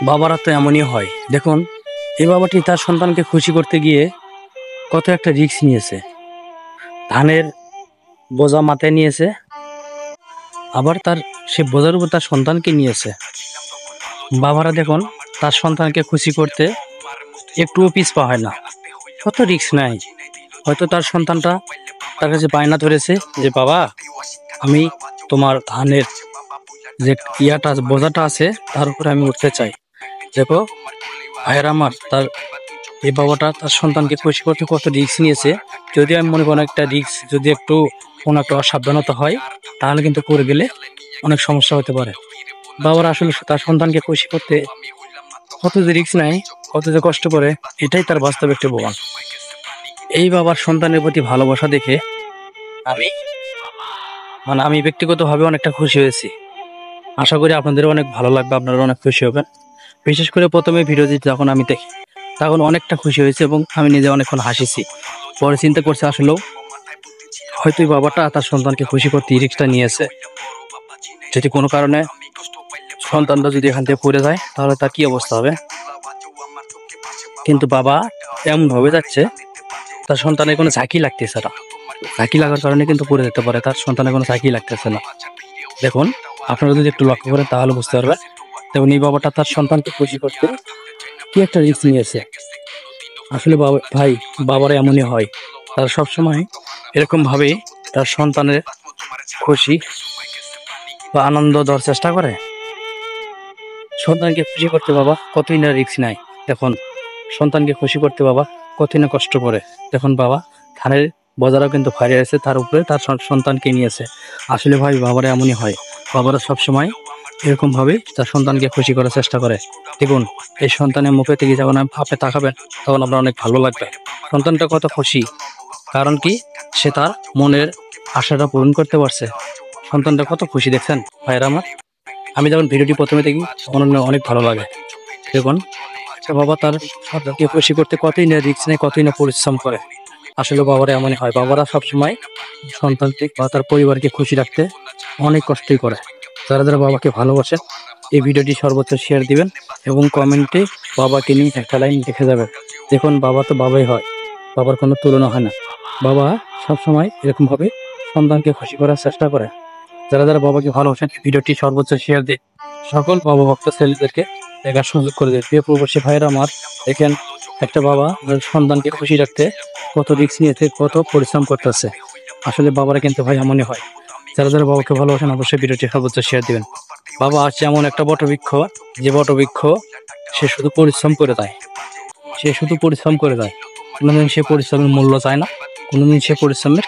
বাবারা তো এমনই হয়। দেখুন, এই বাবাটি তার সন্তানকে খুশি করতে গিয়ে কত একটা রিস্ক নিয়েছে। ধানের বোঝা মাথায় নিয়েছে, আবার সে বোঝার উপর তার সন্তানকে নিয়েছে। বাবারা দেখুন, তার সন্তানকে খুশি করতে একটুও পিছপা হয় না, কত রিস্ক নেয়। হয়তো তার সন্তানটা তার কাছে বায়না ধরেছে যে, বাবা, আমি তোমার ধানের যে বোঝাটা আছে তার উপরে আমি উঠতে চাই। দেখো ভাইয়ের আমার, এই বাবাটা তার সন্তানকে খুশি করতে কত রিস্ক নিয়েছে। যদি আমি মনে করি একটা রিস্ক, যদি কোনো একটা অসাবধানতা হয়, তাহলে কিন্তু পড়ে গেলে অনেক সমস্যা হতে পারে। বাবারা আসলে তার সন্তানকে খুশি করতে কত যে রিস্ক নেয়, কত যে কষ্ট করে, এটাই তার বাস্তব একটি প্রমাণ। এই বাবার সন্তানের প্রতি ভালোবাসা দেখে আমি ব্যক্তিগতভাবে অনেকটা খুশি হয়েছি। আশা করি আপনাদেরও অনেক ভালো লাগবে, আপনারা অনেক খুশি হবেন। বিশেষ করে প্রথমে ভিডিওটি যখন আমি দেখি, তখন অনেকটা খুশি হয়েছে এবং আমি নিজে অনেকক্ষণ হাসিছি। পরে চিন্তা করছি, আসলেও হয়তো এই বাবাটা তার সন্তানকে খুশি করতে এই রিস্কটা নিয়েছে। যদি কোনো কারণে সন্তানটা যদি এখান থেকে পড়ে যায়, তাহলে তার কি অবস্থা হবে। কিন্তু বাবা এমন ভাবে যাচ্ছে, তার সন্তানের কোনো ঝাঁকি লাগতেছে না। ঝাঁকি লাগার কারণে কিন্তু পড়ে যেতে পারে, তার সন্তানের কোনো ঝাঁকি লাগতেছে না। দেখুন, আপনারা যদি একটু লক্ষ্য করেন তাহলে বুঝতে পারবেন। দেখুন, এই বাবাটা তার সন্তানকে খুশি করতে কি একটা রিস্ক নিয়েছে। আসলে বাবারা এমনই হয়, তারা সবসময় এরকম ভাবে তার সন্তানের খুশি বা আনন্দ দেওয়ার চেষ্টা করে। সন্তানকে খুশি করতে বাবা কতই না রিস্ক নেয়। দেখুন, সন্তানকে খুশি করতে বাবা কতই না কষ্ট করে। দেখুন, বাবা ধানের বোঝাটাও কিন্তু ফারিয়ে আছে, তার উপরে তার সন্তানকে নিয়েছে। আসলে বাবারা এমনই হয়, বাবারা সবসময় এরকম ভাবে তার সন্তানকে খুশি করার চেষ্টা করে। দেখুন, এই সন্তানের মুখে থেকে যখন আপনি তাকাবেন, তখন আপনার অনেক ভালো লাগবে। সন্তানটা কত খুশি, কারণ কি, সে তার মনের আশাটা পূরণ করতে পারছে। সন্তানটা কত খুশি, দেখছেন ভাইয়েরা আমার। আমি যখন ভিডিওটি প্রথমে দেখি, তখন অনেক ভালো লাগে। দেখুন, একটা বাবা তার সন্তানকে খুশি করতে কতই না রিস্ক নেয়, কতই না পরিশ্রম করে। আসলে বাবারা এমনই হয়, বাবারা সবসময় সন্তানকে বা তার পরিবারকে খুশি রাখতে অনেক কষ্টই করে। যারা যারা বাবাকে ভালোবাসেন, এই ভিডিওটি সর্বোচ্চ শেয়ার দিবেন এবং কমেন্টে বাবাকে নিয়ে একটা লাইন লিখে যাবেন। দেখুন, বাবা তো বাবাই হয়, বাবার কোনো তুলনা হয় না। বাবা সবসময় এরকমভাবে সন্তানকে খুশি করার চেষ্টা করে। যারা যারা বাবাকে ভালোবাসেন, ভিডিওটি সর্বোচ্চ শেয়ার দিয়ে সকল বাবা ভক্ত ছেলেদেরকে দেখার সুযোগ করে দেয়। প্রিয় প্রবাসী ভাইয়েরা আমার, দেখেন একটা বাবা সন্তানকে খুশি রাখতে কত রিস্ক নিয়েছে, কত পরিশ্রম করতেছে। আসলে বাবারা কিন্তু এমনই হয়। যারা যারা বাবাকে ভালোবাসেন, অবশ্যই ভিডিওটি সর্বোচ্চ শেয়ার দিবেন। বাবা আছে এমন একটা বটবৃক্ষ, যে বটবৃক্ষ সে শুধু পরিশ্রম করে দেয়, কোনোদিন সে পরিশ্রমের মূল্য চায় না, কোনোদিন সে পরিশ্রমের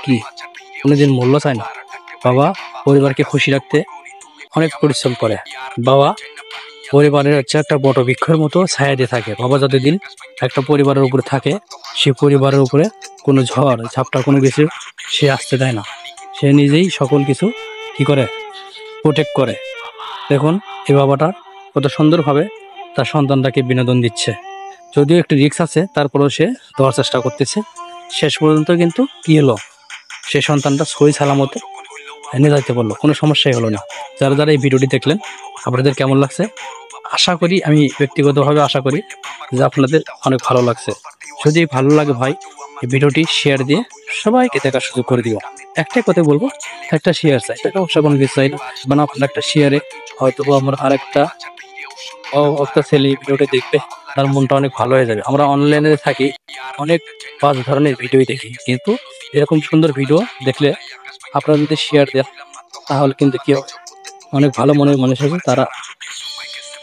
কোনোদিন মূল্য চায় না। বাবা পরিবারকে খুশি রাখতে অনেক পরিশ্রম করে। বাবা পরিবারের একটা বটবৃক্ষের মতো ছায়া দিয়ে থাকে। বাবা যতদিন একটা পরিবারের উপরে থাকে, সে পরিবারের উপরে কোনো ঝড় ঝাপটা কোনো কিছু সে আসতে দেয় না। সে নিজেই সকল কিছু প্রোটেক্ট করে। দেখুন, এই বাবাটা কত সুন্দরভাবে তার সন্তানটাকে বিনোদন দিচ্ছে। যদিও একটু রিস্ক আছে, তারপরেও সে দেওয়ার চেষ্টা করতেছে। শেষ পর্যন্ত কিন্তু কি হলো, সে সন্তানটা সহি সালামতে এনে যাইতে পারলো, কোনো সমস্যাই হলো না। যারা যারা এই ভিডিওটি দেখলেন, আপনাদের কেমন লাগছে? আমি ব্যক্তিগতভাবে আশা করি যে আপনাদের অনেক ভালো লাগছে। যদি ভালো লাগে এই ভিডিওটি শেয়ার দিয়ে সবাইকে দেখার সুযোগ করে দিও। একটাই কথা বলবো, একটা শেয়ার চাই, টাকা পয়সা কোনো কিছু চাই না। মানে আপনার একটা শেয়ারে হয়তো আমার আরেকটা ছেলে ভিডিওটি দেখবে, তার মনটা অনেক ভালো হয়ে যাবে। আমরা অনলাইনে থাকি, অনেক পাঁচ ধরনের ভিডিও দেখি, কিন্তু এরকম সুন্দর ভিডিও দেখলে আপনারা যদি শেয়ার দেন, তাহলে কিন্তু কি হবে, অনেক ভালো মনের মানুষ আছে, তারা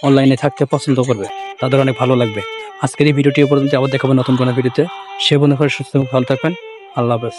অনলাইনে থাকতে পছন্দ করবে, তাদের অনেক ভালো লাগবে। আজকের এই ভিডিওটি পর্যন্ত, আবার দেখাবো নতুন কোনো ভিডিওতে। সে বন্ধু সুস্থ ভালো থাকবেন। আল্লাহ হাফেজ।